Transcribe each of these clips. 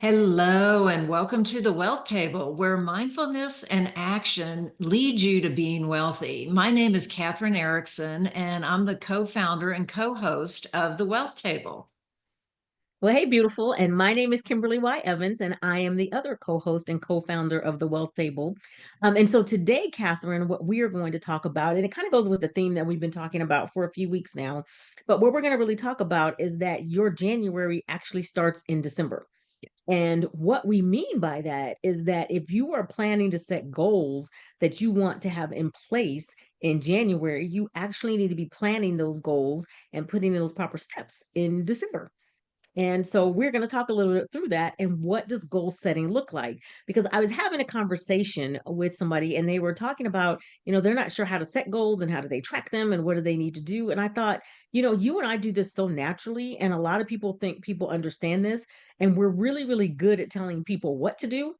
Hello, and welcome to the Wealth Table, where mindfulness and action lead you to being wealthy. My name is Catherine Erickson, and I'm the co founder and co host of the Wealth Table. Well, hey, beautiful. And my name is Kimberly Y. Evans, and I am the other co host and co founder of the Wealth Table. And so today, Catherine, what we are going to talk about, and it kind of goes with the theme that we've been talking about for a few weeks now, but what we're going to really talk about is that your January actually starts in December. And what we mean by that is that if you are planning to set goals that you want to have in place in January, you actually need to be planning those goals and putting in those proper steps in December. And so we're going to talk a little bit through that and what does goal setting look like? Because I was having a conversation with somebody and they were talking about, they're not sure how to set goals and how do they track them and what do they need to do. And I thought, you and I do this so naturally. And a lot of people think people understand this. And we're really, really good at telling people what to do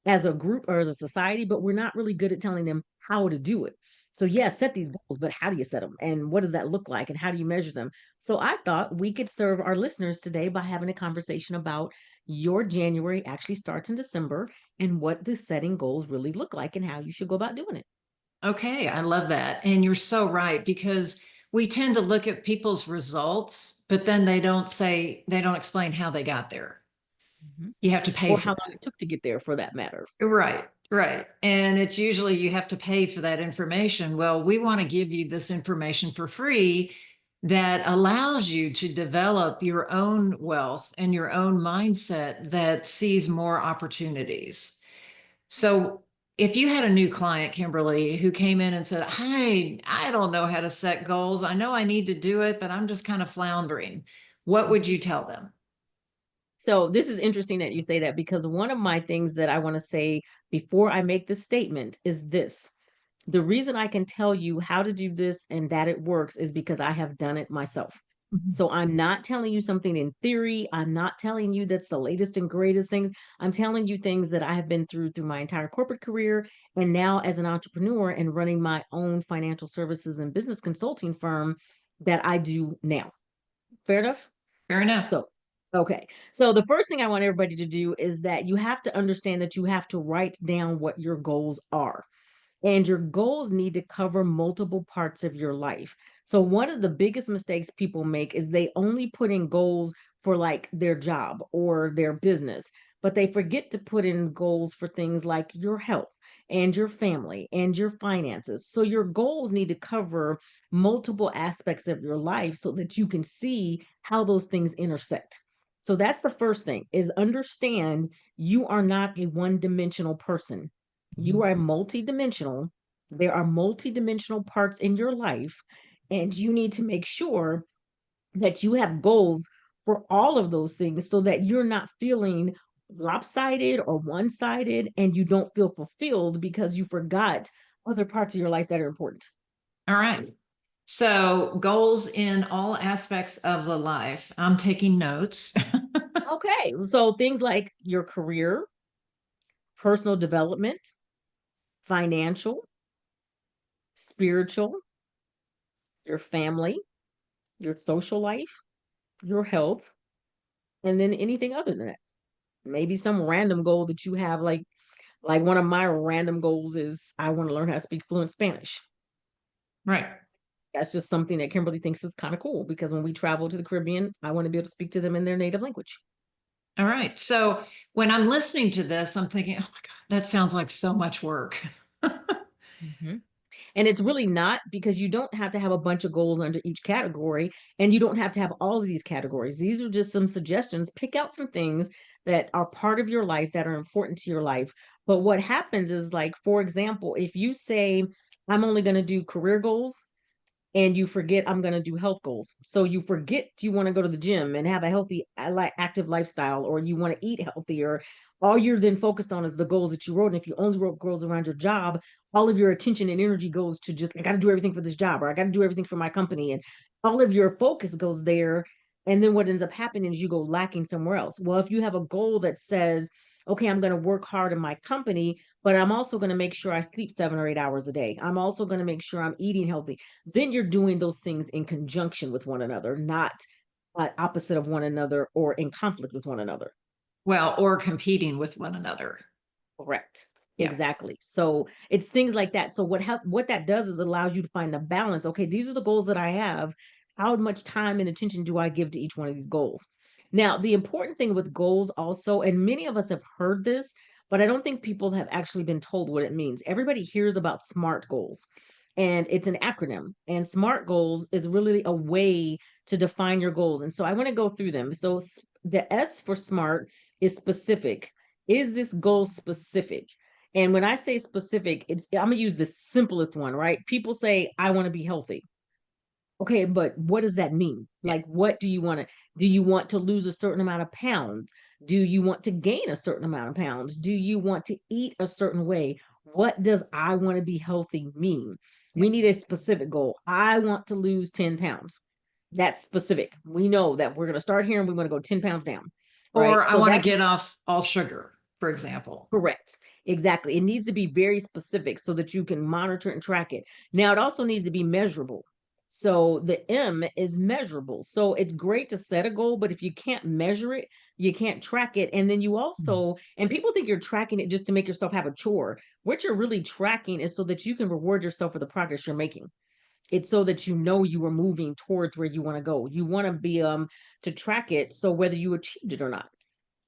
as a group or as a society, but we're not really good at telling them how to do it. So, yes, set these goals, but how do you set them? And what does that look like? And how do you measure them? So I thought we could serve our listeners today by having a conversation about your January actually starts in December and what do setting goals really look like and how you should go about doing it. Okay, I love that. And you're so right, because we tend to look at people's results, but then they don't explain how they got there. Mhm. You have to pay Or for how long that. it took to get there for that matter. Right, right. And it's usually you have to pay for that information. Well, we want to give you this information for free that allows you to develop your own wealth and your own mindset that sees more opportunities. So, if you had a new client, Kimberly, who came in and said, "Hi, I don't know how to set goals. I know I need to do it, but I'm just kind of floundering," what would Mhm. you tell them? So this is interesting that you say that because one of my things that I want to say before I make this statement is this. The reason I can tell you how to do this and that it works is because I have done it myself. Mhm. So I'm not telling you something in theory. I'm not telling you that's the latest and greatest things. I'm telling you things that I have been through my entire corporate career and now as an entrepreneur and running my own financial services and business consulting firm that I do now. Fair enough? Fair enough. So, okay. So the first thing I want everybody to do is that you have to understand that you have to write down what your goals are. And your goals need to cover multiple parts of your life. So, one of the biggest mistakes people make is they only put in goals for like their job or their business, but they forget to put in goals for things like your health and your family and your finances. So, your goals need to cover multiple aspects of your life so that you can see how those things intersect. So that's the first thing is understand you are not a one-dimensional person. You are multidimensional. There are multidimensional parts in your life, and you need to make sure that you have goals for all of those things so that you're not feeling lopsided or one sided and you don't feel fulfilled because you forgot other parts of your life that are important. All right. So, goals in all aspects of the life. I'm taking notes. Okay, so things like your career, personal development, financial, spiritual, your family, your social life, your health, and then anything other than that. Maybe some random goal that you have, like one of my random goals is I want to learn how to speak fluent Spanish. Right. That's just something that Kimberly thinks is kind of cool because when we travel to the Caribbean, I want to be able to speak to them in their native language. All right. So, when I'm listening to this, I'm thinking, oh my God, that sounds like so much work. Mhm. And it's really not because you don't have to have a bunch of goals under each category and you don't have to have all of these categories. These are just some suggestions. Pick out some things that are part of your life that are important to your life. But what happens is, like, for example, if you say, I'm only going to do career goals, and you forget I'm going to do health goals. So you forget you want to go to the gym and have a healthy, active lifestyle, or you want to eat healthier. All you're then focused on is the goals that you wrote. And if you only wrote goals around your job, all of your attention and energy goes to just, I got to do everything for this job, or I got to do everything for my company. And all of your focus goes there. And then what ends up happening is you go lacking somewhere else. Well, if you have a goal that says, okay, I'm going to work hard in my company, but I'm also going to make sure I sleep 7 or 8 hours a day. I'm also going to make sure I'm eating healthy. Then you're doing those things in conjunction with one another, not opposite of one another or in conflict with one another. Well, or competing with one another. Correct. Yeah. Exactly. So it's things like that. So what that does is allows you to find the balance. Okay, these are the goals that I have. How much time and attention do I give to each one of these goals? Now, the important thing with goals also, and many of us have heard this, but I don't think people have actually been told what it means. Everybody hears about SMART goals, and it's an acronym. And SMART goals is really a way to define your goals. And so I want to go through them. So the S for SMART is specific. Is this goal specific? And when I say specific, I'm gonna use the simplest one, right? People say, I want to be healthy. Okay, but what does that mean? Yeah. Like, what do you want to do? You want to lose a certain amount of pounds? Do you want to gain a certain amount of pounds? Do you want to eat a certain way? What does I want to be healthy mean? Yeah. We need a specific goal. I want to lose 10 pounds. That's specific. We know that we're going to start here and we want to go 10 pounds down, right? Or I So want to that's get off all sugar, for example. correct. Exactly. It needs to be very specific so that you can monitor and track it. Now, it also needs to be measurable. So the M is measurable. So it's great to set a goal, but if you can't measure it, you can't track it. And then you also, and people think you're tracking it just to make yourself have a chore. What you're really tracking is so that you can reward yourself for the progress you're making. It's so that you know you are moving towards where you want to go. You want to be to track it so whether you achieved it or not.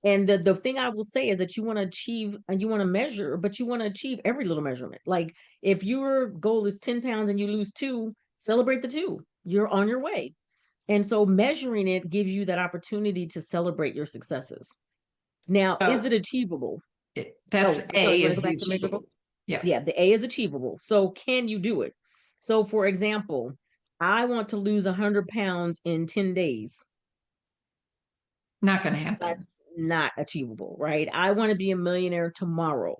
And the thing I will say is that you want to achieve and you want to measure, but you want to achieve every little measurement. Like if your goal is 10 pounds and you lose two, celebrate the two. You're on your way. And so measuring it gives you that opportunity to celebrate your successes. Now, is So it achievable? that's Oh, sorry, A you want to is go the back to measurable? achievable. Yeah. Yeah, the A is achievable. So can you do it? So for example, I want to lose 100 pounds in 10 days. Not going to happen. That's not achievable, right? I want to be a millionaire tomorrow.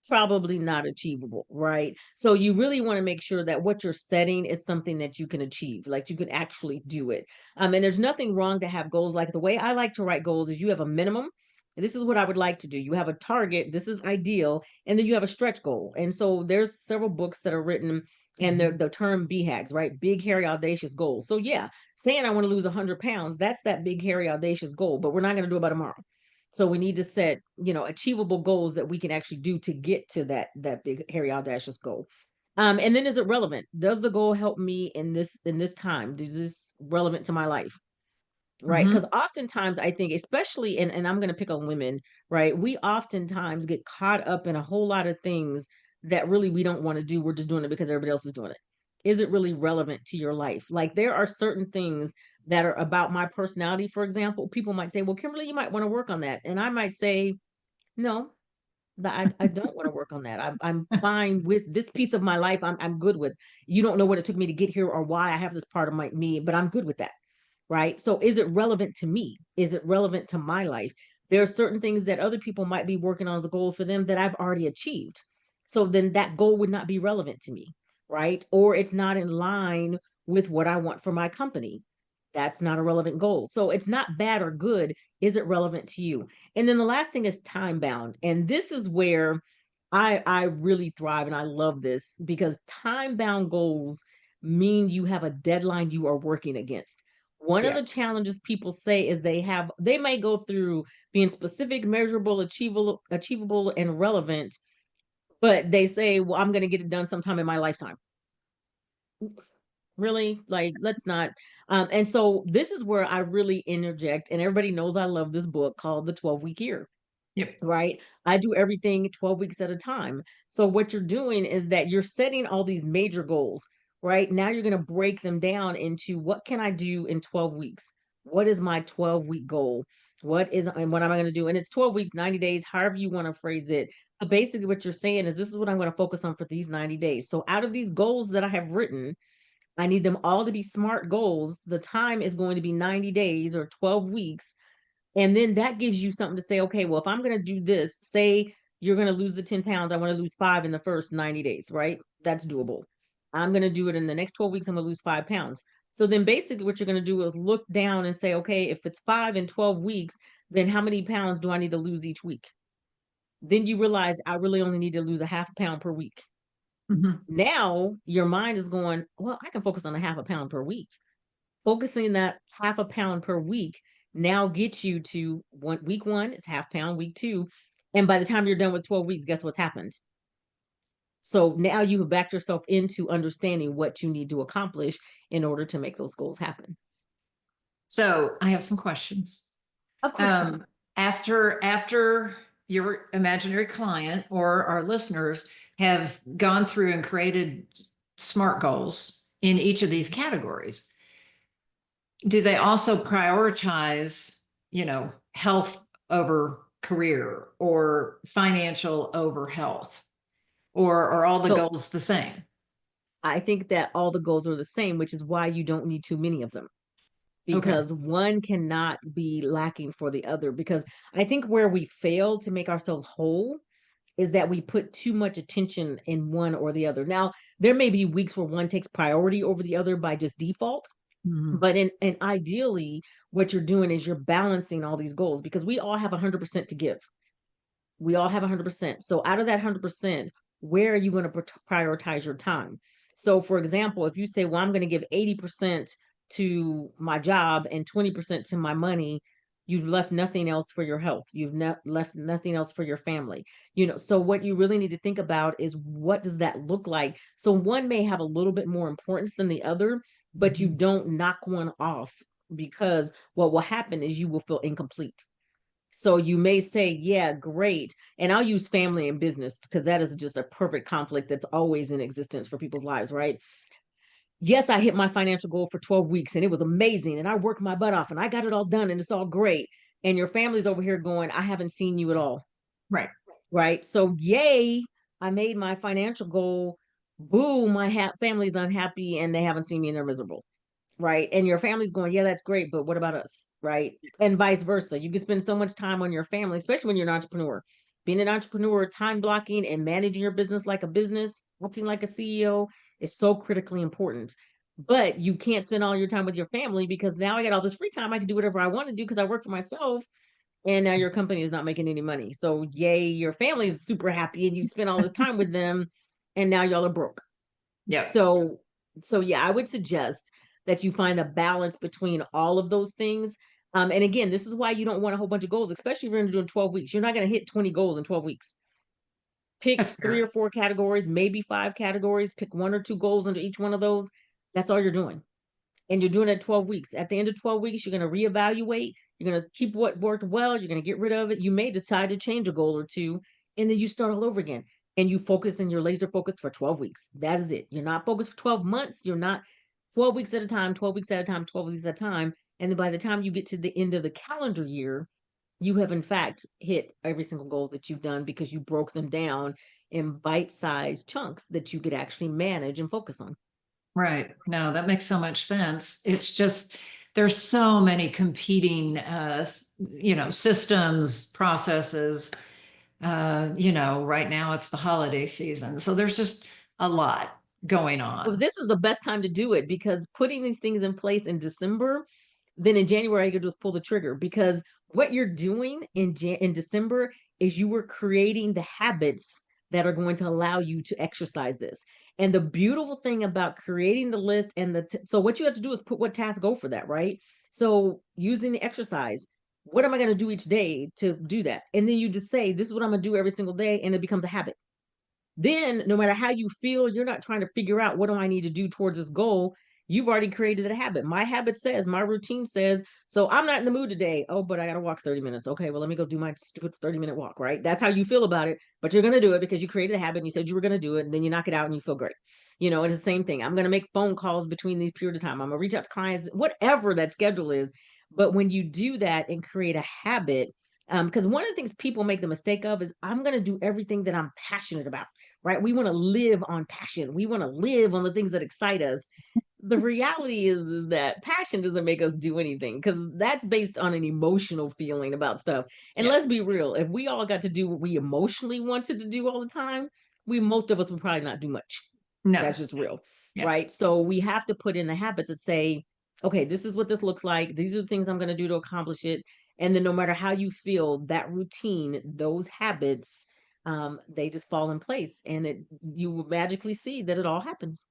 Probably not achievable, right? So you really want to make sure that what you're setting is something that you can achieve, like you can actually do it. And there's nothing wrong to have goals. Like the way I like to write goals is you have a minimum. This is what I would like to do. You have a target. This is ideal. And then you have a stretch goal. And so there's several books that are written and the term BHAGs, right? Big, hairy, audacious goals. So yeah, saying I want to lose 100 pounds, that's that big, hairy, audacious goal, but we're not going to do it by tomorrow. So we need to set, achievable goals that we can actually do to get to that big, hairy, audacious goal. And then is it relevant? Does the goal help me in this time? Is this relevant to my life? Right. Because Hmm. oftentimes I think, especially and I'm gonna pick on women, right? We oftentimes get caught up in a whole lot of things that really we don't want to do. We're just doing it because everybody else is doing it. Is it really relevant to your life? Like there are certain things that are about my personality, for example. People might say, well, Kimberly, you might want to work on that. And I might say, no, that I don't want to work on that. I'm fine with this piece of my life. I'm good with. You don't know what it took me to get here or why I have this part of me, but I'm good with that. Right. So is it relevant to me? Is it relevant to my life? There are certain things that other people might be working on as a goal for them that I've already achieved. So then that goal would not be relevant to me, right? Or it's not in line with what I want for my company. That's not a relevant goal. So it's not bad or good. Is it relevant to you? And then the last thing is time bound. And this is where I really thrive and I love this because time bound goals mean you have a deadline you are working against. One of Yeah. the challenges people say is they may go through being specific, measurable, achievable and relevant, but they say, well, I'm going to get it done sometime in my lifetime. Really? Like, let's not. And so this is where I really interject, and everybody knows I love this book called The 12-Week Year, Yep. right? I do everything 12 weeks at a time. So what you're doing is that you're setting all these major goals, right? Now you're going to break them down into what can I do in 12 weeks? What is my 12-week goal? And what am I going to do? And it's 12 weeks, 90 days, however you want to phrase it. But basically what you're saying is this is what I'm going to focus on for these 90 days. So out of these goals that I have written, I need them all to be SMART goals. The time is going to be 90 days or 12 weeks. And then that gives you something to say, okay, well, if I'm going to do this, say you're going to lose the 10 pounds, I want to lose 5 in the first 90 days, right? That's doable. I'm going to do it in the next 12 weeks, I'm going to lose 5 pounds. So then basically what you're going to do is look down and say, okay, if it's 5 in 12 weeks, then how many pounds do I need to lose each week? Then you realize I really only need to lose a half a pound per week. Hmm. Now your mind is going, well, I can focus on a half a pound per week. Focusing that half a pound per week now get you to week one, it's half pound, week two. And by the time you're done with 12 weeks, guess what's happened? So now you have backed yourself into understanding what you need to accomplish in order to make those goals happen. So I have some questions. Of course you do. After your imaginary client or our listeners have gone through and created SMART goals in each of these categories, do they also prioritize, health over career or financial over health, or are all the So goals the same? I think that all the goals are the same, which is why you don't need too many of them, Okay. because one cannot be lacking for the other. Because I think where we fail to make ourselves whole is that we put too much attention in one or the other. Now, there may be weeks where one takes priority over the other by just default, Mhm. but in ideally, what you're doing is you're balancing all these goals, because we all have 100% to give. We all have 100%. So out of that 100%, where are you going to prioritize your time? So for example, if you say, well, I'm going to give 80% to my job and 20% to my money, you've left nothing else for your health. You've left nothing else for your family. So what you really need to think about is, what does that look like? So one may have a little bit more importance than the other, but you Mhm. don't knock one off, because what will happen is you will feel incomplete. So you may say, yeah, great. And I'll use family and business because that is just a perfect conflict that's always in existence for people's lives, right? Yes, I hit my financial goal for 12 weeks and it was amazing. And I worked my butt off and I got it all done and it's all great. And your family's over here going, I haven't seen you at all. Right. Right. So, yay, I made my financial goal. Boo, my family's unhappy and they haven't seen me and they're miserable. Right. And your family's going, yeah, that's great, but what about us? Right. And vice versa. You can spend so much time on your family, especially when you're an entrepreneur. Being an entrepreneur, time blocking and managing your business like a business, acting like a CEO is so critically important. But you can't spend all your time with your family, because now I got all this free time. I can do whatever I want to do because I work for myself. And now your company is not making any money. So, yay, your family is super happy and you spent all this time with them and now y'all are broke. Yep. So, yeah, I would suggest that you find a balance between all of those things. And again, this is why you don't want a whole bunch of goals, especially if you're doing 12 weeks. You're not going to hit 20 goals in 12 weeks. Pick That's three fair. or four categories, maybe five categories, pick one or two goals under each one of those. That's all you're doing. And you're doing it 12 weeks. At the end of 12 weeks, you're going to reevaluate. You're going to keep what worked well. You're going to get rid of it. You may decide to change a goal or two, and then you start all over again. And you focus and you're laser focused for 12 weeks. That is it. You're not focused for 12 months. You're not 12 weeks at a time, 12 weeks at a time, 12 weeks at a time. And then by the time you get to the end of the calendar year, you have in fact hit every single goal that you've done, because you broke them down in bite-sized chunks that you could actually manage and focus on. Right. No, that makes so much sense. It's just there's so many competing systems, processes. Right now it's the holiday season. So there's just a lot going Well, on. this is the best time to do it, because putting these things in place in December, then in January you can just pull the trigger, because what you're doing in December is you were creating the habits that are going to allow you to exercise this. And the beautiful thing about creating the list and so what you have to do is put what tasks go for that, right? So using the exercise, what am I going to do each day to do that? And then you just say, this is what I'm going to do every single day, and it becomes a habit. Then no matter how you feel, you're not trying to figure out, what do I need to do towards this goal? You've already created a habit. My habit says, my routine says, so I'm not in the mood today. Oh, but I got to walk 30 minutes. Okay, well, let me go do my stupid 30-minute walk, right? That's how you feel about it, but you're going to do it because you created a habit and you said you were going to do it, and then you knock it out and you feel great. It's the same thing. I'm going to make phone calls between these period of time. I'm going to reach out to clients, whatever that schedule is. But when you do that and create a habit, because one of the things people make the mistake of is, I'm going to do everything that I'm passionate about, right? We want to live on passion. We want to live on the things that excite us. The reality is that passion doesn't make us do anything, because that's based on an emotional feeling about stuff. And Yeah. let's be real, if we all got to do what we emotionally wanted to do all the time, most of us would probably not do much. No. That's just real, Yeah. right? So we have to put in the habits that say, okay, this is what this looks like. These are the things I'm going to do to accomplish it. And then no matter how you feel, that routine, those habits, they just fall in place, and you will magically see that it all happens.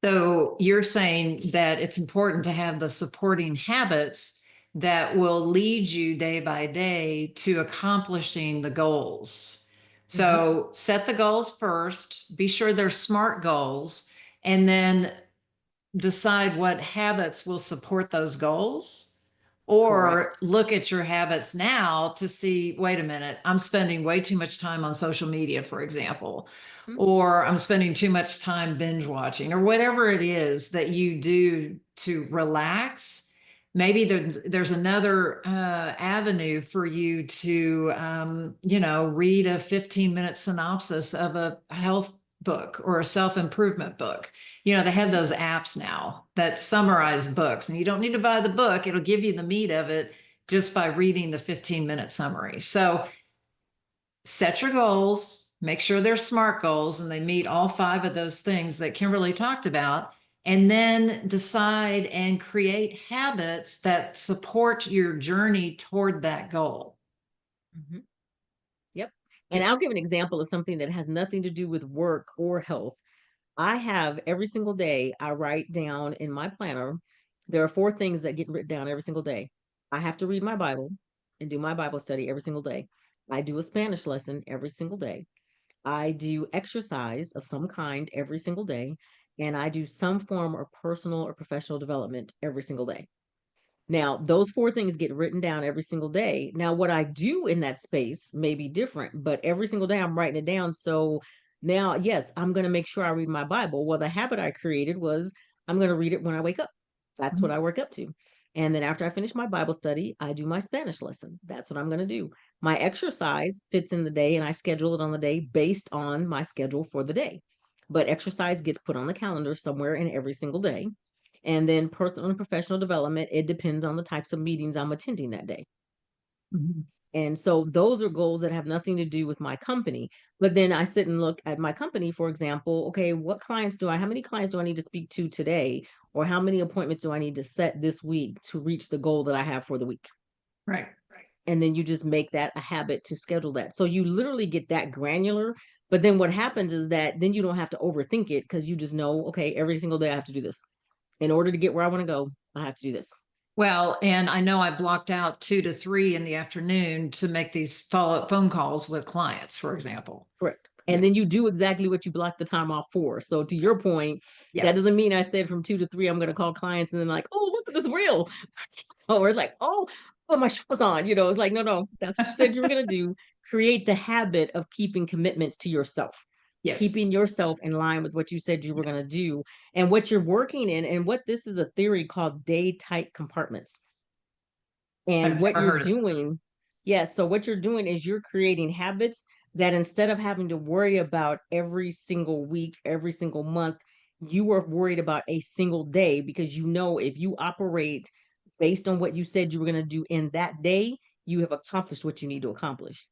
So you're saying that it's important to have the supporting habits that will lead you day by day to accomplishing the goals. So set the goals first, be sure they're SMART goals, and then decide what habits will support those goals. Or Correct. look at your habits now to see, wait a minute, I'm spending way too much time on social media, for example, Mhm. or I'm spending too much time binge watching, or whatever it is that you do to relax. Maybe there's another avenue for you to, read a 15-minute synopsis of a health book or a self-improvement book. They have those apps now that summarize books, and you don't need to buy the book. It'll give you the meat of it just by reading the 15-minute summary. So set your goals, make sure they're SMART goals and they meet all 5 of those things that Kimberly talked about, and then decide and create habits that support your journey toward that goal. Mhm. Yep. And I'll give an example of something that has nothing to do with work or health. I have every single day, I write down in my planner, there are 4 things that get written down every single day. I have to read my Bible and do my Bible study every single day. I do a Spanish lesson every single day. I do exercise of some kind every single day. And I do some form of personal or professional development every single day. Now, those 4 things get written down every single day. Now, what I do in that space may be different, but every single day I'm writing it down. So now, yes, I'm going to make sure I read my Bible. Well, the habit I created was I'm going to read it when I wake up. That's what I work up to. And then after I finish my Bible study, I do my Spanish lesson. That's what I'm going to do. My exercise fits in the day and I schedule it on the day based on my schedule for the day. But exercise gets put on the calendar somewhere in every single day. And then personal and professional development, it depends on the types of meetings I'm attending that day. Mhm. And so those are goals that have nothing to do with my company. But then I sit and look at my company, for example, okay, how many clients do I need to speak to today? Or how many appointments do I need to set this week to reach the goal that I have for the week? Right. And then you just make that a habit to schedule that. So you literally get that granular. But then what happens is that then you don't have to overthink it because you just know, okay, every single day I have to do this. In order to get where I want to go, I have to do this. Well, and I know I blocked out 2 to 3 in the afternoon to make these follow-up phone calls with clients, for example. Correct. Yeah. And then you do exactly what you blocked the time off for. So to your point, Yeah. that doesn't mean I said from 2 to 3, I'm going to call clients and then like, oh, look at this reel. Or it's like, oh, my show's on. It's like, no, that's what you said you were going to do. Create the habit of keeping commitments to yourself, Yes. keeping yourself in line with what you said you were Yes. going to do and what you're working in. And what this is a theory called day tight compartments. And I've what never you're heard of it. doing, yes, so what you're doing is you're creating habits that instead of having to worry about every single week, every single month, you are worried about a single day because you know if you operate based on what you said you were going to do in that day, you have accomplished what you need to accomplish.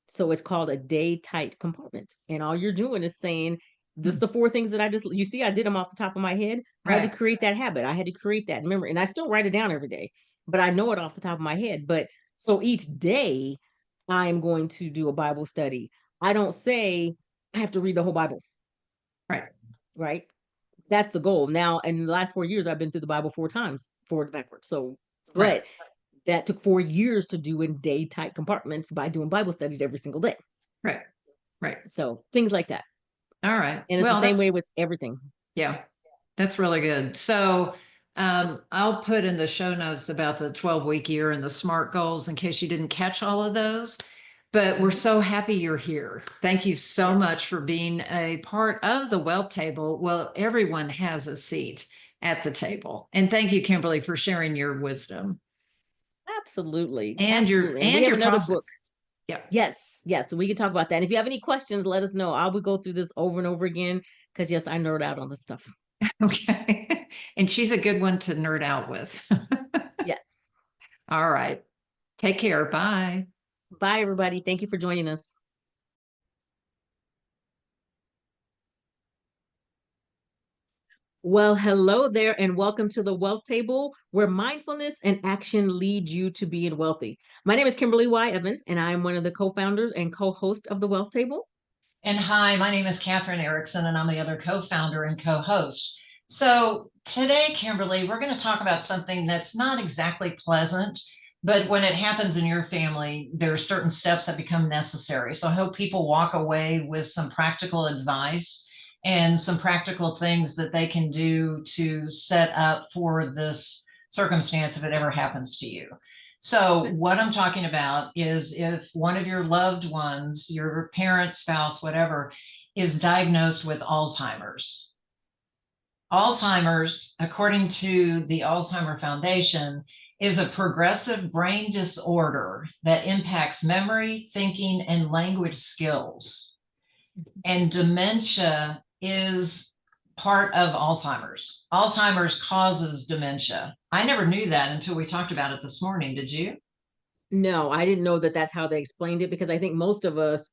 So it's called a day tight compartment. And all you're doing is saying, Hmm. just the 4 things that you see, I did them off the top of my head. I had to Right. create that habit. I had to create that memory. And I still write it down every day, but I know it off the top of my head. But so each day I'm going to do a Bible study. I don't say I have to read the whole Bible, Right. right? That's the goal. Now, in the last 4 years, I've been through the Bible 4 times, forward and backwards. So, Right. but that took 4 years to do in day tight compartments by doing Bible studies every single day. Right. Right. So things like that. All right. And it's the Well, same way with everything. yeah, that's really good. So I'll put in the show notes about the 12-week year and the SMART goals in case you didn't catch all of those. But we're so happy you're here. Thank you so Yeah, much for being a part of the Wealth Table. Well, everyone has a seat at the table. And thank you, Kimberly, for sharing your wisdom absolutely. and your Absolutely. And we have another book. process. Yep. Yes. Yes. So we can talk about that. And if you have any questions, let us know. I will go through this over and over again because, yes, I nerd out on this stuff. Okay. And she's a good one to nerd out with. Yes. All right. Take care. Bye. Bye, everybody. Thank you for joining us. Well, hello there, and welcome to the Wealth Table, where mindfulness and action lead you to being wealthy. My name is Kimberly Y. Evans, and I am one of the co-founders and co-host of the Wealth Table. And hi, my name is Catherine Erickson, and I'm the other co-founder and co-host. So today, Kimberly, we're going to talk about something that's not exactly pleasant, but when it happens in your family, there are certain steps that become necessary. So I hope people walk away with some practical advice and some practical things that they can do to set up for this circumstance if it ever happens to you. So Okay. what I'm talking about is if one of your loved ones, your parent, spouse, whatever, is diagnosed with Alzheimer's. Alzheimer's, according to the Alzheimer Foundation, is a progressive brain disorder that impacts memory, thinking, and language skills. And dementia is part of Alzheimer's. Alzheimer's causes dementia. I never knew that until we talked about it this morning. Did you? No, I didn't know that that's how they explained it because I think most of us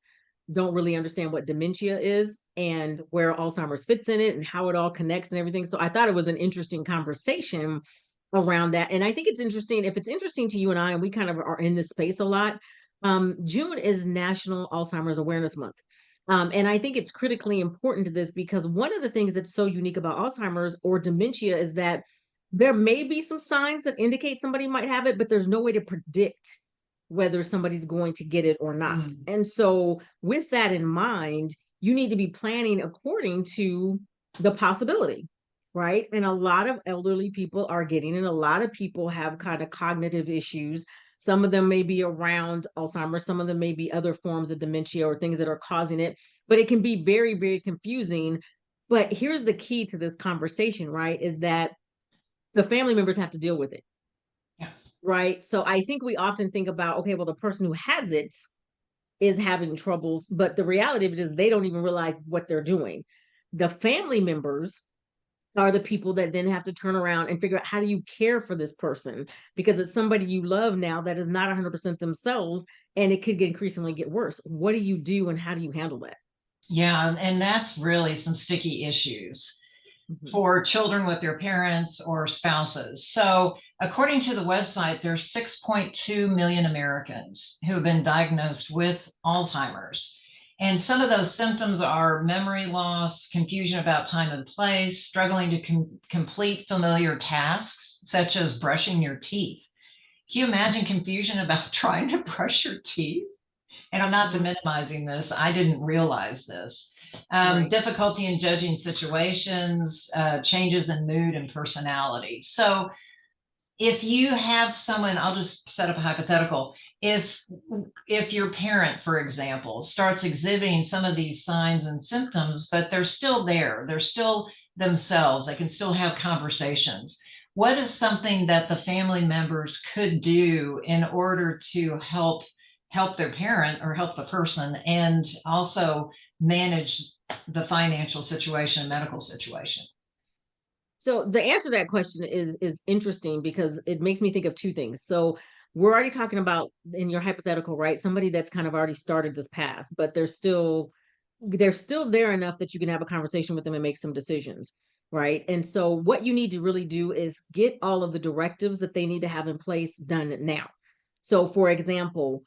don't really understand what dementia is and where Alzheimer's fits in it and how it all connects and everything. So I thought it was an interesting conversation around that. And I think it's interesting, if it's interesting to you and I, and we kind of are in this space a lot, June is National Alzheimer's Awareness Month. And I think it's critically important to this because one of the things that's so unique about Alzheimer's or dementia is that there may be some signs that indicate somebody might have it, but there's no way to predict whether somebody's going to get it or not. Mm. And so, with that in mind, you need to be planning according to the possibility, right? And a lot of elderly people are getting, and a lot of people have kind of cognitive issues. Some of them may be around Alzheimer's, some of them may be other forms of dementia or things that are causing it, but it can be very, very confusing. But here's the key to this conversation, right? Is that the family members have to deal with it, Yeah. right? So I think we often think about, okay, well, the person who has it is having troubles, but the reality of it is they don't even realize what they're doing. The family members are the people that then have to turn around and figure out how do you care for this person because it's somebody you love now that is not 100% themselves and it could get increasingly get worse. What do you do and how do you handle that? Yeah, and that's really some sticky issues Mhm. for children with their parents or spouses. So, according to the website, there's 6.2 million Americans who have been diagnosed with Alzheimer's. And some of those symptoms are memory loss, confusion about time and place, struggling to complete familiar tasks, such as brushing your teeth. Can you imagine confusion about trying to brush your teeth? And I'm not Mhm. minimizing this, I didn't realize this. Right. Difficulty in judging situations, changes in mood and personality. So if you have someone, I'll just set up a hypothetical. If your parent, for example, starts exhibiting some of these signs and symptoms, but they're still there, they're still themselves, they can still have conversations. What is something that the family members could do in order to help their parent or help the person and also manage the financial situation, medical situation? So the answer to that question is interesting because it makes me think of two things. So we're already talking about in your hypothetical, right? Somebody that's kind of already started this path, but they're still there enough that you can have a conversation with them and make some decisions, right? And so what you need to really do is get all of the directives that they need to have in place done now. So for example,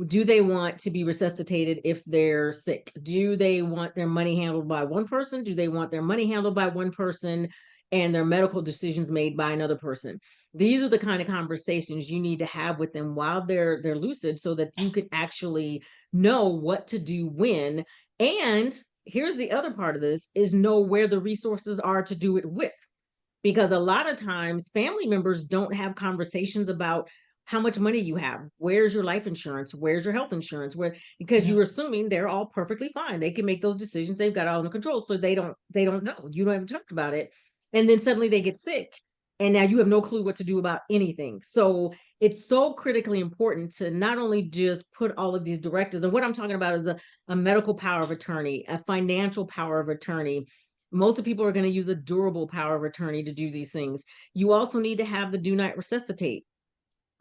do they want to be resuscitated if they're sick? Do they want their money handled by one person? Do they want their money handled by one person and their medical decisions made by another person? These are the kind of conversations you need to have with them while they're lucid so that you can actually know what to do when. And here's the other part of this is know where the resources are to do it with, because a lot of times family members don't have conversations about how much money you have, where's your life insurance, where's your health insurance, where, because Yeah. you're assuming they're all perfectly fine, they can make those decisions, they've got it all under control, so they don't know, you don't even talk about it, and then suddenly they get sick and now you have no clue what to do about anything. So it's so critically important to not only just put all of these directives, and what I'm talking about is a medical power of attorney, a financial power of attorney. Most of people are going to use a durable power of attorney to do these things. You also need to have the do not resuscitate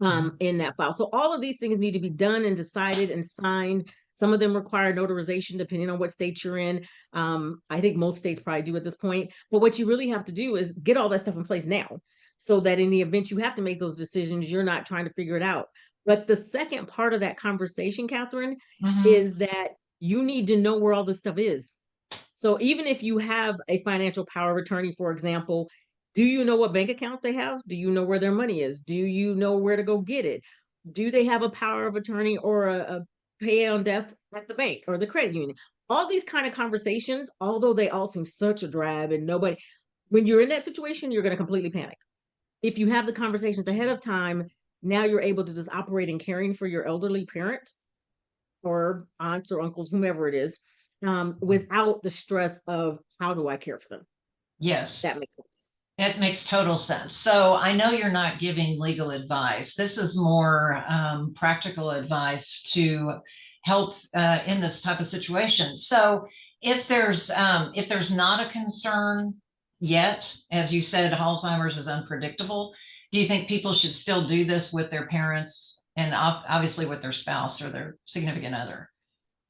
Mhm. in that file. So all of these things need to be done and decided and signed. Some of them require notarization depending on what state you're in. I think most states probably do at this point. But what you really have to do is get all that stuff in place now so that in the event you have to make those decisions, you're not trying to figure it out. But the second part of that conversation, Catherine, Mhm. is that you need to know where all this stuff is. So even if you have a financial power of attorney, for example, do you know what bank account they have? Do you know where their money is? Do you know where to go get it? Do they have a power of attorney or a pay on death at the bank or the credit union? All these kind of conversations, although they all seem such a drab and nobody, when you're in that situation, you're going to completely panic. If you have the conversations ahead of time, now you're able to just operate in caring for your elderly parent or aunts or uncles, whomever it is, without the stress of how do I care for them? Yes. That makes sense. It makes total sense. So I know you're not giving legal advice. This is more practical advice to help in this type of situation. So if there's not a concern yet, as you said, Alzheimer's is unpredictable. Do you think people should still do this with their parents and obviously with their spouse or their significant other?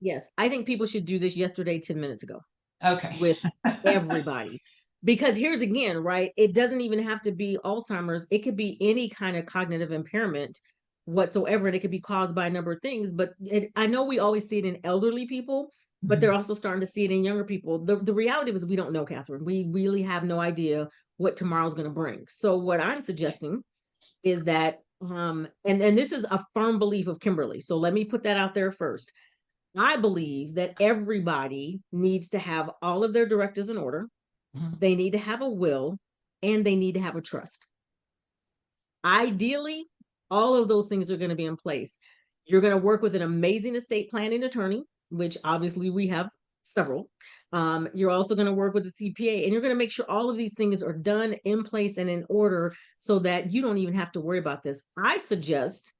Yes, I think people should do this yesterday, 10 minutes ago, Okay. with everybody. Because here's again, right? It doesn't even have to be Alzheimer's, it could be any kind of cognitive impairment whatsoever. And it could be caused by a number of things. But I know we always see it in elderly people, but they're also starting to see it in younger people. The reality was we don't know, Catherine. We really have no idea what tomorrow's going to bring. So what I'm suggesting is that and this is a firm belief of Kimberly. So let me put that out there first. I believe that everybody needs to have all of their directives in order. Mhm. They need to have a will and they need to have a trust. Ideally, all of those things are going to be in place. You're going to work with an amazing estate planning attorney, which obviously we have several. You're also going to work with a CPA, and you're going to make sure all of these things are done in place and in order so that you don't even have to worry about this. I suggest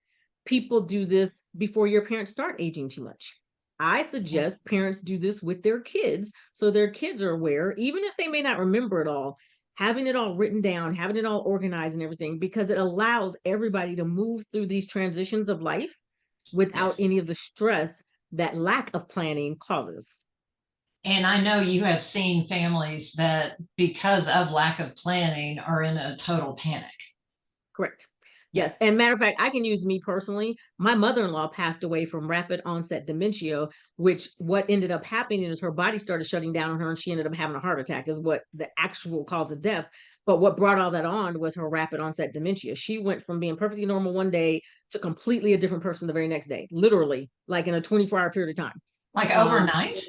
people do this before your parents start aging too much. I suggest parents do this with their kids so their kids are aware, even if they may not remember it all, having it all written down, having it all organized and everything, because it allows everybody to move through these transitions of life without Yes. any of the stress that lack of planning causes. And I know you have seen families that, because of lack of planning, are in a total panic. Correct. Yeah. Yes. And matter of fact, I can use me personally. My mother-in-law passed away from rapid onset dementia, which what ended up happening is her body started shutting down on her and she ended up having a heart attack, is what the actual cause of death. But what brought all that on was her rapid onset dementia. She went from being perfectly normal one day to completely a different person the very next day, literally, like in a 24-hour period of time. Like Um, overnight?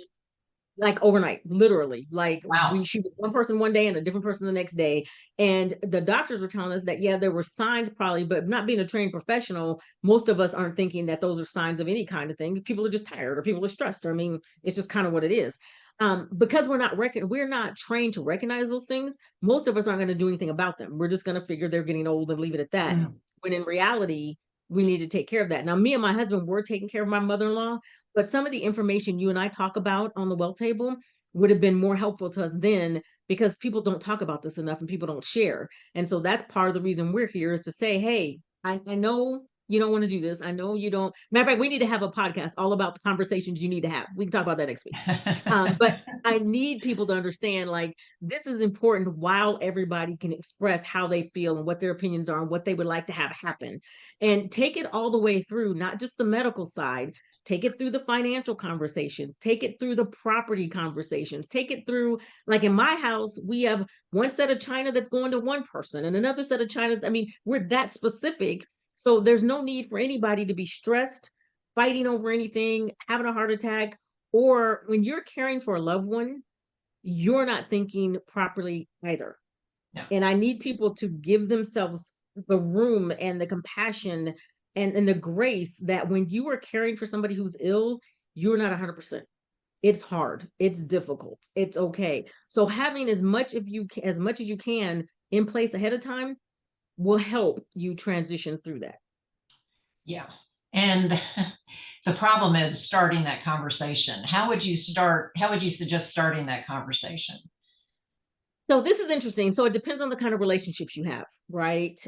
like overnight, literally. Like Wow. she was one person one day and a different person the next day. And the doctors were telling us that, yeah, there were signs probably, but not being a trained professional, most of us aren't thinking that those are signs of any kind of thing. People are just tired or people are stressed. Or, I mean, it's just kind of what it is. Because we're not trained to recognize those things. Most of us aren't going to do anything about them. We're just going to figure they're getting old and leave it at that. Mm. When in reality, we need to take care of that. Now, me and my husband were taking care of my mother-in-law, but some of the information you and I talk about on the well table would have been more helpful to us then, because people don't talk about this enough and people don't share. And so that's part of the reason we're here, is to say, hey, I know you don't want to do this. I know you don't. Matter of fact, we need to have a podcast all about the conversations you need to have. We can talk about that next week. But I need people to understand, like, this is important while everybody can express how they feel and what their opinions are and what they would like to have happen. And take it all the way through, not just the medical side, take it through the financial conversation, take it through the property conversations, take it through, like in my house, we have one set of china that's going to one person and another set of china. I mean, we're that specific. So there's no need for anybody to be stressed, fighting over anything, having a heart attack, or when you're caring for a loved one, you're not thinking properly either. Yeah. And I need people to give themselves the room and the compassion and the grace that when you are caring for somebody who's ill, you're not 100%. It's hard, it's difficult, it's okay. So having as much as you can in place ahead of time will help you transition through that. Yeah. And the problem is starting that conversation. How would you suggest starting that conversation? So this is interesting. So it depends on the kind of relationships you have, right?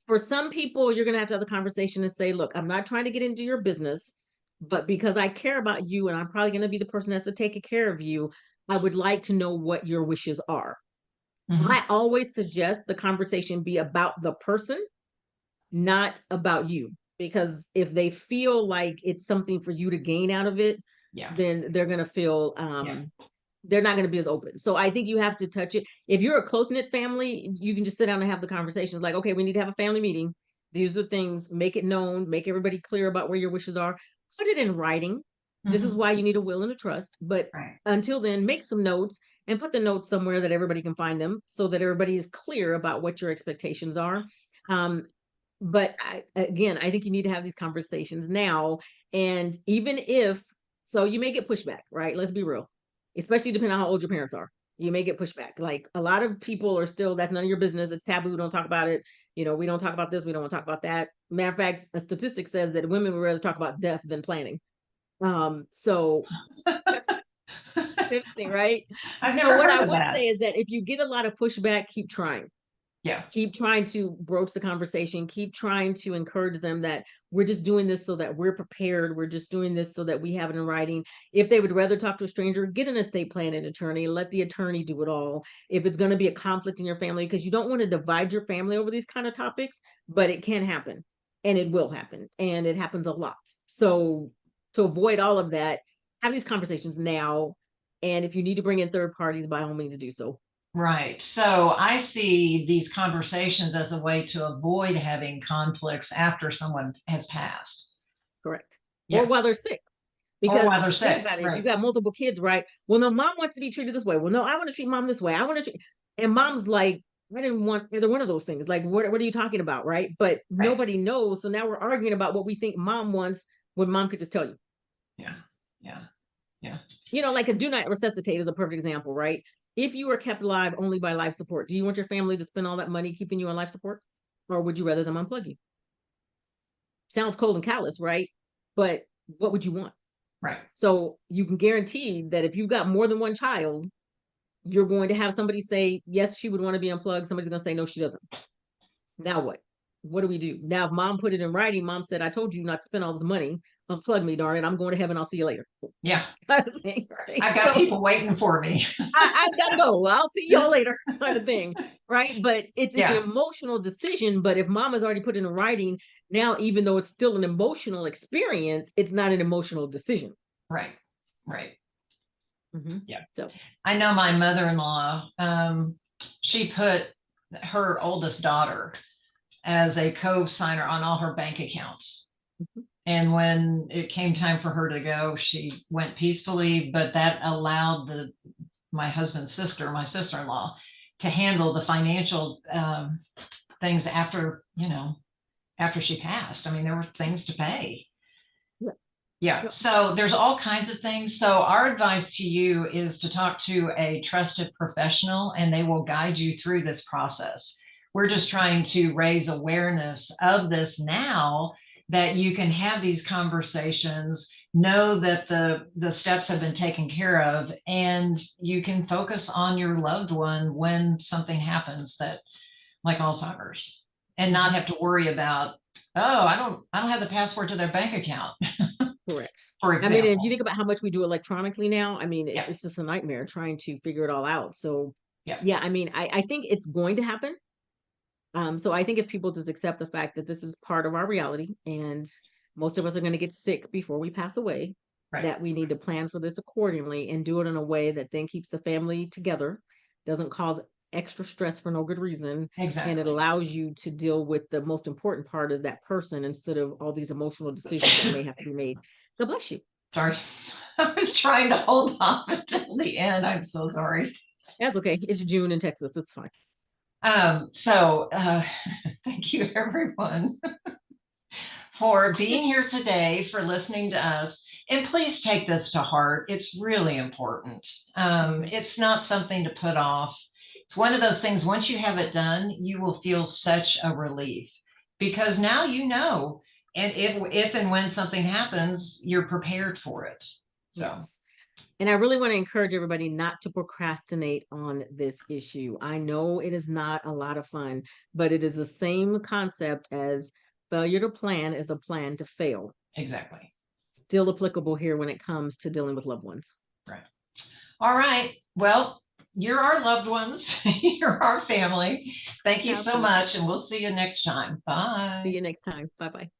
For some people, you're going to have to have the conversation and say, look, I'm not trying to get into your business, but because I care about you and I'm probably going to be the person that's to take care of you, I would like to know what your wishes are. Mhm. I always suggest the conversation be about the person, not about you. Because if they feel like it's something for you to gain out of it, Yeah. then they're going to feel Yeah. they're not going to be as open. So I think you have to touch it. If you're a close-knit family, you can just sit down and have the conversations like, okay, we need to have a family meeting. These are the things, make it known, make everybody clear about where your wishes are, put it in writing. This is Mhm. why you need a will and a trust. But Right. until then, make some notes and put the notes somewhere that everybody can find them so that everybody is clear about what your expectations are. Um, but again, I think you need to have these conversations now. And even if, so you may get pushback, right? Let's be real, especially depending on how old your parents are. You may get pushback. Like a lot of people are still, that's none of your business. It's taboo. We don't talk about it. You know, we don't talk about this. We don't want to talk about that. Matter of fact, a statistic says that women would rather talk about death than planning. So it's interesting, right? I've So never what I heard of would that. say is that if you get a lot of pushback, keep trying. Yeah. Keep trying to broach the conversation, keep trying to encourage them that we're just doing this so that we're prepared, we're just doing this so that we have it in writing. If they would rather talk to a stranger, get an estate planning attorney, let the attorney do it all. If it's going to be a conflict in your family, because you don't want to divide your family over these kind of topics, but it can happen and it will happen and it happens a lot. So to avoid all of that, have these conversations now, and if you need to bring in third parties, by all means do so. Right. So I see these conversations as a way to avoid having conflicts after someone has passed. Correct. Or Yeah. while they're sick. Or Because while they're think sick. about it, if you Right. got multiple kids, right? Well, no, mom wants to be treated this way. Well, no, I want to treat mom this way. I want to treat, and mom's like, I didn't want either one of those things. Like, what are you talking about, right? But Right. nobody knows. So now we're arguing about what we think mom wants when mom could just tell you. Yeah. Yeah. Yeah. You know, like a do not resuscitate is a perfect example, right? If you were kept alive only by life support, do you want your family to spend all that money keeping you on life support? Or would you rather them unplug you? Sounds cold and callous, right? But what would you want? Right. So you can guarantee that if you've got more than one child, you're going to have somebody say, yes, she would want to be unplugged. Somebody's going to say, no, she doesn't. Now what? What do we do? Now, if mom put it in writing, mom said, I told you not to spend all this money. Unplug me, darn it. I'm going to heaven. I'll see you later. Yeah. Kind of thing, right? I've got So people waiting for me. I got to go. I'll see y'all later, kind of thing, right? But it's an Yeah. emotional decision. But if mom has already put it in writing, now, even though it's still an emotional experience, it's not an emotional decision. Right. Right. Yeah. So, I know my mother-in-law, she put her oldest daughter as a co-signer on all her bank accounts. mhm. And when it came time for her to go, she went peacefully, but that allowed my husband's sister, my sister-in-law, to handle the financial things after, after she passed. I mean, there were things to pay. Yeah. Yeah. Yep. So there's all kinds of things. So our advice to you is to talk to a trusted professional and they will guide you through this process. We're just trying to raise awareness of this now that you can have these conversations, know that the steps have been taken care of, and you can focus on your loved one when something happens that like Alzheimer's and not have to worry about, oh, I don't have the password to their bank account, Correct. for I mean, if you example. think about how much we do electronically now, I mean, it's Yeah. it's just a nightmare trying to figure it all out. So Yeah. yeah, I mean, I think it's going to happen. So I think if people just accept the fact that this is part of our reality and most of us are going to get sick before we pass away, Right. that we need to plan for this accordingly and do it in a way that then keeps the family together, doesn't cause extra stress for no good reason, and it Exactly. allows you to deal with the most important part of that person instead of all these emotional decisions that may have to be made. God bless you. Sorry. I was trying to hold on until the end. I'm so sorry. That's okay. It's June in Texas. It's fine. So thank you everyone for being here today, for listening to us. And please take this to heart. It's really important. It's not something to put off. It's one of those things, once you have it done, you will feel such a relief because now you know. And if and when something happens, you're prepared for it. So Yes. And I really want to encourage everybody not to procrastinate on this issue. I know it is not a lot of fun, but it is the same concept as failure to plan is a plan to fail. exactly. Still applicable here when it comes to dealing with loved ones. Right. All right. Well, you're our loved ones. You're our family. Thank you so Absolutely. much. And we'll see you next time. See Bye. you next time. Bye bye.